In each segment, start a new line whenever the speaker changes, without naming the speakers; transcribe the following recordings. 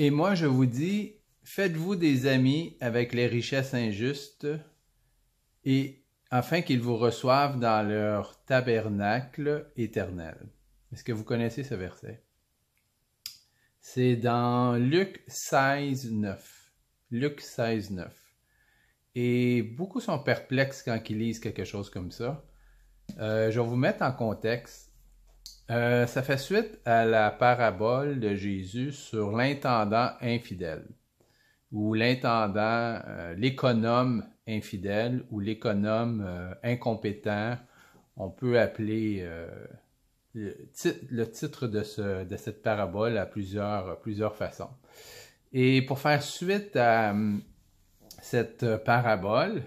Et moi, je vous dis, faites-vous des amis avec les richesses injustes, et afin qu'ils vous reçoivent dans leur tabernacle éternel. Est-ce que vous connaissez ce verset? C'est dans Luc 16, 9. Luc 16, 9. Et beaucoup sont perplexes quand ils lisent quelque chose comme ça. Je vais vous mettre en contexte. Ça fait suite à la parabole de Jésus sur l'intendant infidèle, ou l'intendant, l'économe infidèle, ou l'économe incompétent. On peut appeler le titre de cette parabole à plusieurs façons. Et pour faire suite à cette parabole,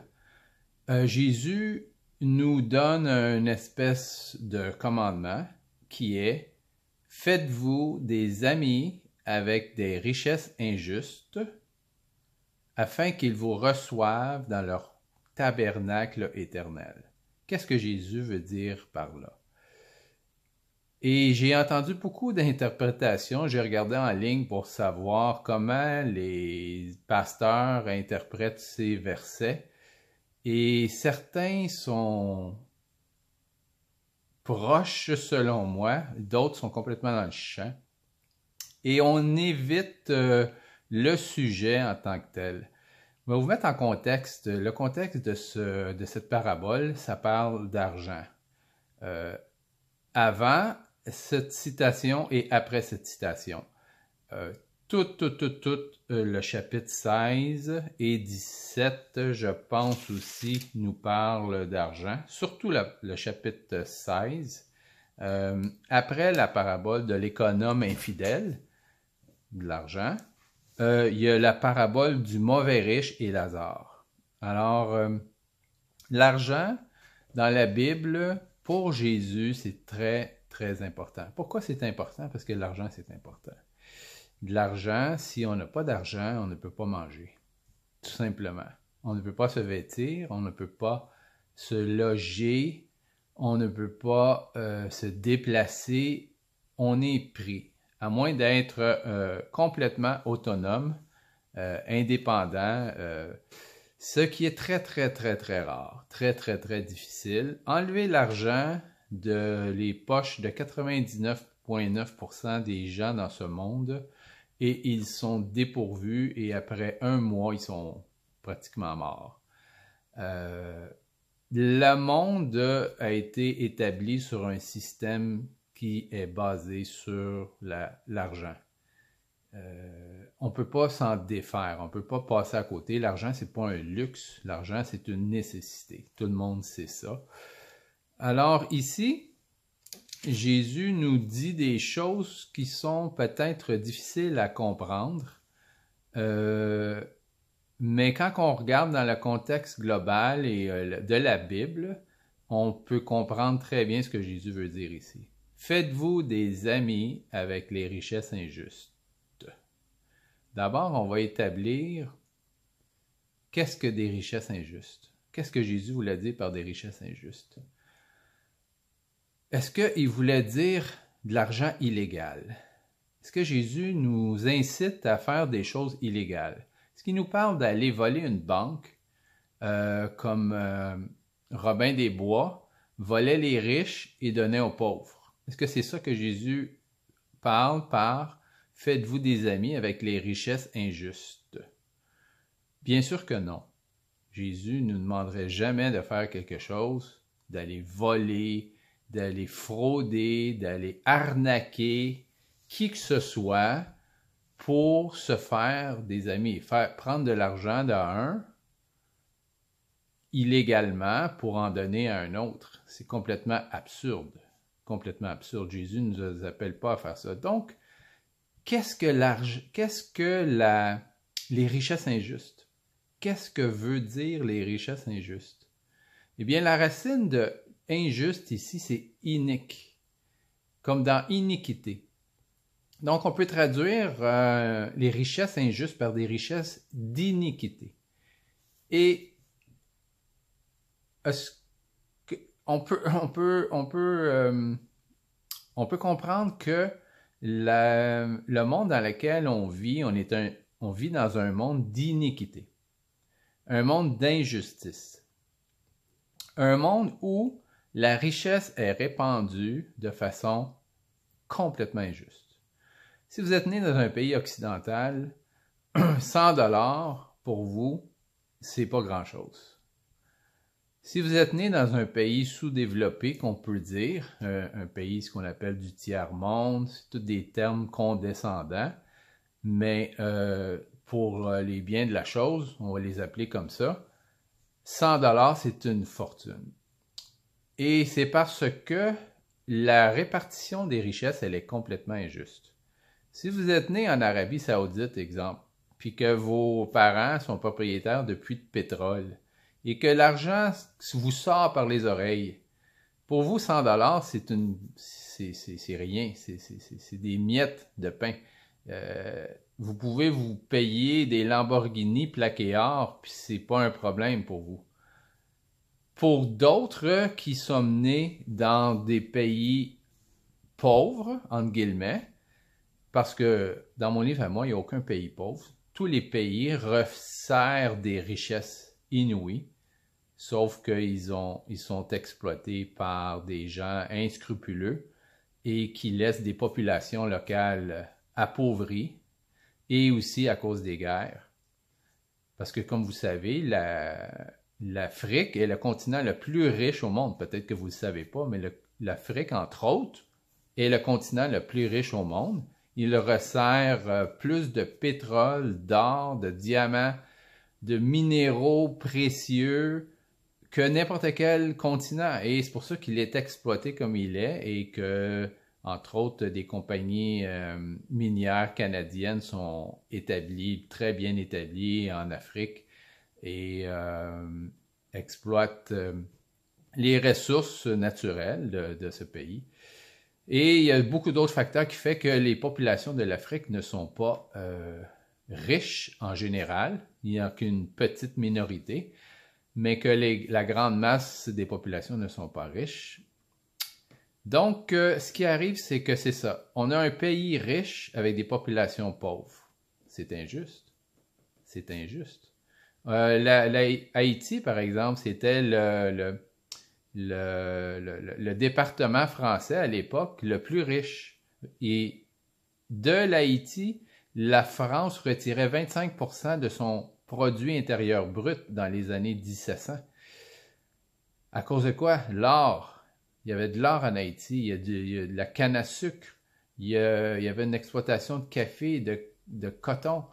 Jésus nous donne une espèce de commandement qui est « Faites-vous des amis avec des richesses injustes, afin qu'ils vous reçoivent dans leur tabernacle éternel. » Qu'est-ce que Jésus veut dire par là? Et j'ai entendu beaucoup d'interprétations. J'ai regardé en ligne pour savoir comment les pasteurs interprètent ces versets. Et certains sont proches selon moi, d'autres sont complètement dans le champ. Et on évite le sujet en tant que tel. Je vais vous mettre en contexte. Le contexte de cette parabole, ça parle d'argent. Avant cette citation et après cette citation. Tout le chapitre 16 et 17, je pense aussi, nous parle d'argent. Surtout le chapitre 16. Après la parabole de l'économe infidèle, de l'argent, il y a la parabole du mauvais riche et Lazare. Alors, l'argent, dans la Bible, pour Jésus, c'est très, très important. Pourquoi c'est important? Parce que l'argent, c'est important. De l'argent, si on n'a pas d'argent, on ne peut pas manger. Tout simplement. On ne peut pas se vêtir, on ne peut pas se loger, on ne peut pas se déplacer. On est pris. À moins d'être complètement autonome, indépendant, ce qui est très, très, très, très rare, très, très, très difficile. Enlever l'argent de les poches de 99,9% des gens dans ce monde et ils sont dépourvus et après un mois, ils sont pratiquement morts. Le monde a été établi sur un système qui est basé sur l'argent. On ne peut pas s'en défaire, on ne peut pas passer à côté. L'argent, c'est pas un luxe, l'argent, c'est une nécessité. Tout le monde sait ça. Alors ici, Jésus nous dit des choses qui sont peut-être difficiles à comprendre, mais quand on regarde dans le contexte global et de la Bible, on peut comprendre très bien ce que Jésus veut dire ici. Faites-vous des amis avec les richesses injustes. D'abord, on va établir qu'est-ce que des richesses injustes. Qu'est-ce que Jésus voulait dire par des richesses injustes? Est-ce qu'il voulait dire de l'argent illégal? Est-ce que Jésus nous incite à faire des choses illégales? Est-ce qu'il nous parle d'aller voler une banque comme Robin des Bois, volait les riches et donnait aux pauvres? Est-ce que c'est ça que Jésus parle par « Faites-vous des amis avec les richesses injustes » ? Bien sûr que non. Jésus ne nous demanderait jamais de faire quelque chose, d'aller voler, d'aller frauder, d'aller arnaquer qui que ce soit pour se faire des amis, prendre de l'argent d'un illégalement pour en donner à un autre. C'est complètement absurde. Complètement absurde. Jésus ne nous appelle pas à faire ça. Donc, qu'est-ce que les richesses injustes? Qu'est-ce que veut dire les richesses injustes? Eh bien, la racine de injuste ici, c'est inique, comme dans iniquité. Donc, on peut traduire les richesses injustes par des richesses d'iniquité. Et on peut comprendre que Le monde dans lequel on vit, on vit dans un monde d'iniquité, un monde d'injustice, un monde où la richesse est répandue de façon complètement injuste. Si vous êtes né dans un pays occidental, 100 $ pour vous, c'est pas grand-chose. Si vous êtes né dans un pays sous-développé, qu'on peut dire, un pays, ce qu'on appelle du tiers-monde, c'est tous des termes condescendants, mais pour les biens de la chose, on va les appeler comme ça, 100 $, c'est une fortune. Et c'est parce que la répartition des richesses, elle est complètement injuste. Si vous êtes né en Arabie Saoudite, exemple, puis que vos parents sont propriétaires de puits de pétrole, et que l'argent vous sort par les oreilles, pour vous, 100 $, c'est rien, c'est des miettes de pain. Vous pouvez vous payer des Lamborghini plaqués or, puis c'est pas un problème pour vous. Pour d'autres qui sont nés dans des pays pauvres, entre guillemets, parce que dans mon livre à moi, il n'y a aucun pays pauvre. Tous les pays resserrent des richesses inouïes, sauf qu'ils sont exploités par des gens inscrupuleux et qui laissent des populations locales appauvries, et aussi à cause des guerres. Parce que, comme vous savez, l'Afrique est le continent le plus riche au monde. Peut-être que vous ne le savez pas, mais l'Afrique, entre autres, est le continent le plus riche au monde. Il resserre plus de pétrole, d'or, de diamants, de minéraux précieux que n'importe quel continent. Et c'est pour ça qu'il est exploité comme il est et que, entre autres, des compagnies minières canadiennes sont établies, très bien établies en Afrique et exploitent les ressources naturelles de ce pays. Et il y a beaucoup d'autres facteurs qui font que les populations de l'Afrique ne sont pas riches en général. Il n'y a qu'une petite minorité, mais que la grande masse des populations ne sont pas riches. Donc, ce qui arrive, c'est que c'est ça. On a un pays riche avec des populations pauvres. C'est injuste. C'est injuste. Haïti, par exemple, c'était le département français à l'époque le plus riche. Et de l'Haïti, la France retirait 25% de son produit intérieur brut dans les années 1700. À cause de quoi? L'or. Il y avait de l'or en Haïti, il y a de la canne à sucre, il y avait une exploitation de café, de coton,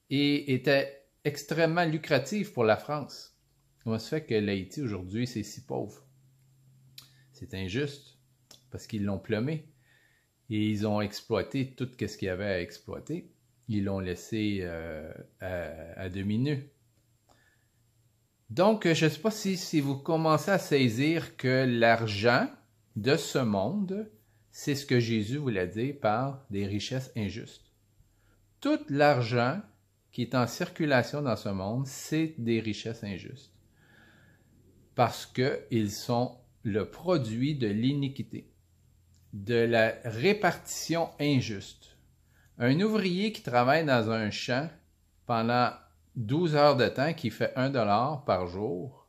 et était extrêmement lucratif pour la France. Comment se fait que l'Haïti aujourd'hui, c'est si pauvre? C'est injuste, parce qu'ils l'ont plomé. Et ils ont exploité tout ce qu'il y avait à exploiter. Ils l'ont laissé à demi-nu. Donc, je ne sais pas si vous commencez à saisir que l'argent de ce monde, c'est ce que Jésus voulait dire par des richesses injustes. Tout l'argent qui est en circulation dans ce monde, c'est des richesses injustes. Parce qu'ils sont le produit de l'iniquité, de la répartition injuste. Un ouvrier qui travaille dans un champ pendant 12 heures de temps, qui fait 1 $ par jour,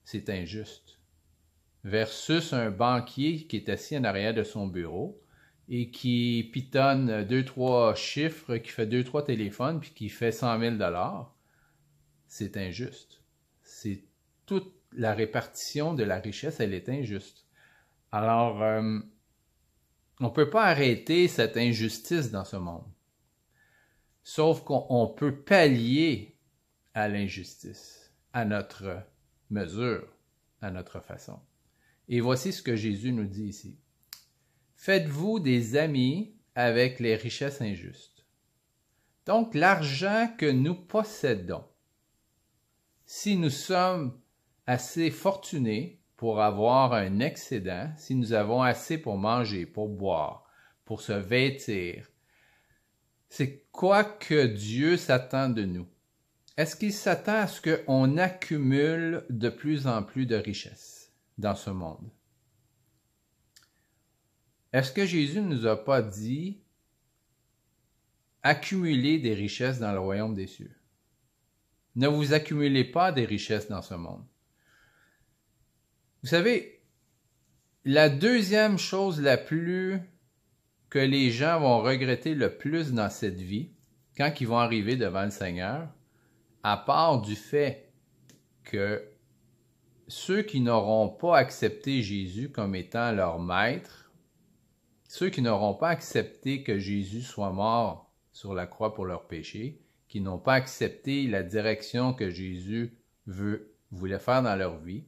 c'est injuste. Versus un banquier qui est assis en arrière de son bureau et qui pitonne 2-3 chiffres, qui fait 2-3 téléphones, puis qui fait 100 000 $, c'est injuste. C'est toute la répartition de la richesse, elle est injuste. Alors, on ne peut pas arrêter cette injustice dans ce monde. Sauf qu'on peut pallier à l'injustice, à notre mesure, à notre façon. Et voici ce que Jésus nous dit ici. Faites-vous des amis avec les richesses injustes. Donc, l'argent que nous possédons, si nous sommes assez fortunés pour avoir un excédent, si nous avons assez pour manger, pour boire, pour se vêtir, c'est quoi que Dieu s'attend de nous? Est-ce qu'il s'attend à ce qu'on accumule de plus en plus de richesses dans ce monde? est-ce que Jésus ne nous a pas dit accumuler des richesses dans le royaume des cieux? Ne vous accumulez pas des richesses dans ce monde. Vous savez, la deuxième chose que les gens vont regretter le plus dans cette vie, quand ils vont arriver devant le Seigneur, à part du fait que ceux qui n'auront pas accepté Jésus comme étant leur maître, ceux qui n'auront pas accepté que Jésus soit mort sur la croix pour leurs péchés, qui n'ont pas accepté la direction que Jésus voulait faire dans leur vie,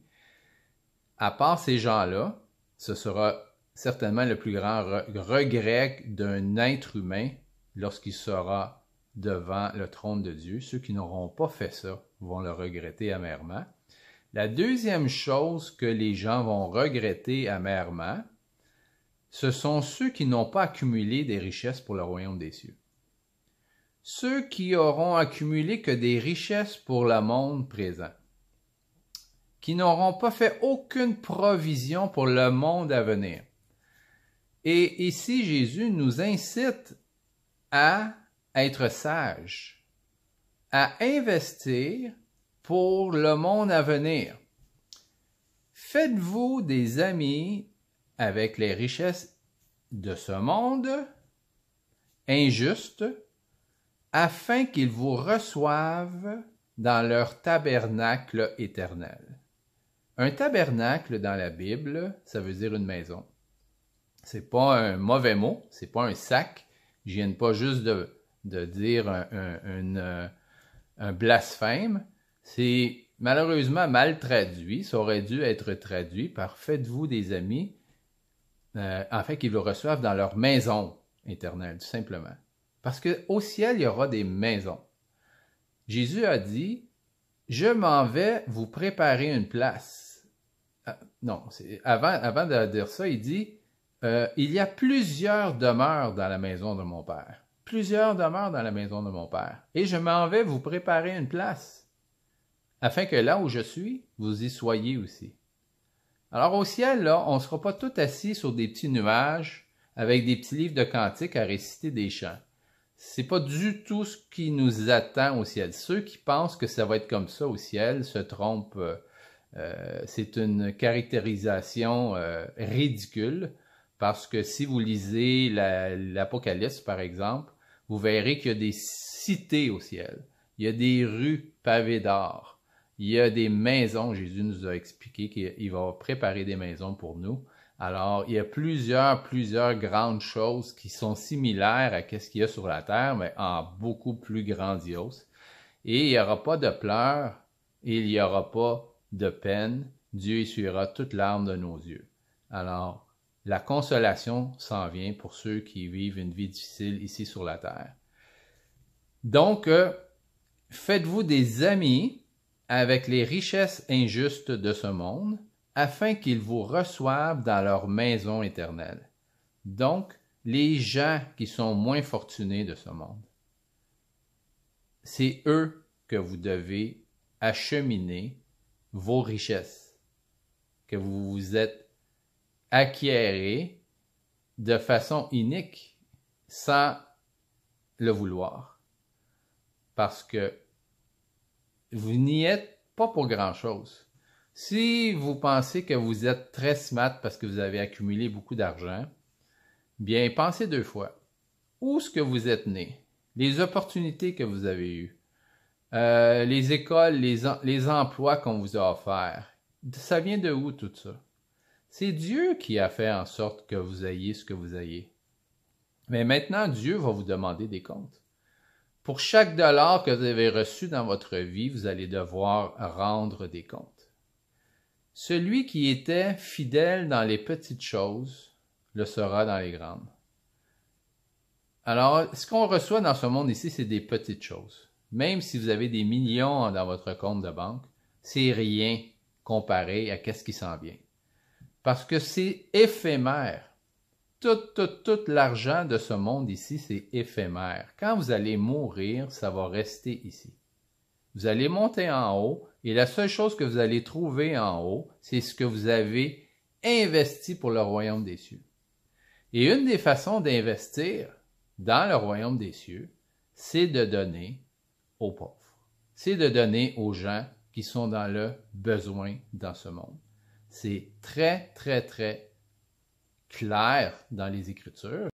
à part ces gens-là, ce sera certainement le plus grand regret d'un être humain lorsqu'il sera devant le trône de Dieu. Ceux qui n'auront pas fait ça vont le regretter amèrement. La deuxième chose que les gens vont regretter amèrement, ce sont ceux qui n'ont pas accumulé des richesses pour le royaume des cieux. Ceux qui auront accumulé que des richesses pour le monde présent, qui n'auront pas fait aucune provision pour le monde à venir. Et ici, Jésus nous incite à être sages, à investir pour le monde à venir. Faites-vous des amis avec les richesses de ce monde injustes, afin qu'ils vous reçoivent dans leur tabernacle éternel. Un tabernacle dans la Bible, ça veut dire une maison. C'est pas un mauvais mot, c'est pas un sac. Je viens pas juste de dire un blasphème. C'est malheureusement mal traduit. Ça aurait dû être traduit par faites-vous des amis, afin qu'ils vous reçoivent dans leur maison éternelle, tout simplement. Parce qu'au ciel, il y aura des maisons. Jésus a dit, je m'en vais vous préparer une place. Non, avant de dire ça, il dit, il y a plusieurs demeures dans la maison de mon Père. Plusieurs demeures dans la maison de mon Père. Et je m'en vais vous préparer une place, afin que là où je suis, vous y soyez aussi. Alors au ciel, là, on ne sera pas tous assis sur des petits nuages, avec des petits livres de cantiques à réciter des chants. C'est pas du tout ce qui nous attend au ciel. Ceux qui pensent que ça va être comme ça au ciel se trompent. C'est une caractérisation ridicule, parce que si vous lisez l'Apocalypse, par exemple, vous verrez qu'il y a des cités au ciel. Il y a des rues pavées d'or. Il y a des maisons. Jésus nous a expliqué qu'il va préparer des maisons pour nous. Alors, il y a plusieurs grandes choses qui sont similaires à ce qu'il y a sur la terre, mais en beaucoup plus grandiose. Et il n'y aura pas de pleurs, et il n'y aura pas de peine. Dieu essuiera toute larme de nos yeux. Alors, la consolation s'en vient pour ceux qui vivent une vie difficile ici sur la terre. Donc, faites-vous des amis avec les richesses injustes de ce monde, afin qu'ils vous reçoivent dans leur maison éternelle. Donc, les gens qui sont moins fortunés de ce monde. C'est eux que vous devez acheminer vos richesses, que vous vous êtes acquérés de façon unique, sans le vouloir. Parce que vous n'y êtes pas pour grand-chose. Si vous pensez que vous êtes très smart parce que vous avez accumulé beaucoup d'argent, bien, pensez deux fois. Où est-ce que vous êtes né? Les opportunités que vous avez eues, les écoles, les emplois qu'on vous a offerts, ça vient de où tout ça? C'est Dieu qui a fait en sorte que vous ayez ce que vous ayez. Mais maintenant, Dieu va vous demander des comptes. Pour chaque dollar que vous avez reçu dans votre vie, vous allez devoir rendre des comptes. Celui qui était fidèle dans les petites choses le sera dans les grandes. Alors, ce qu'on reçoit dans ce monde ici, c'est des petites choses. Même si vous avez des millions dans votre compte de banque, c'est rien comparé à ce qui s'en vient. Parce que c'est éphémère. Tout l'argent de ce monde ici, c'est éphémère. Quand vous allez mourir, ça va rester ici. Vous allez monter en haut, et la seule chose que vous allez trouver en haut, c'est ce que vous avez investi pour le royaume des cieux. Et une des façons d'investir dans le royaume des cieux, c'est de donner aux pauvres. C'est de donner aux gens qui sont dans le besoin dans ce monde. C'est très, très, très clair dans les Écritures.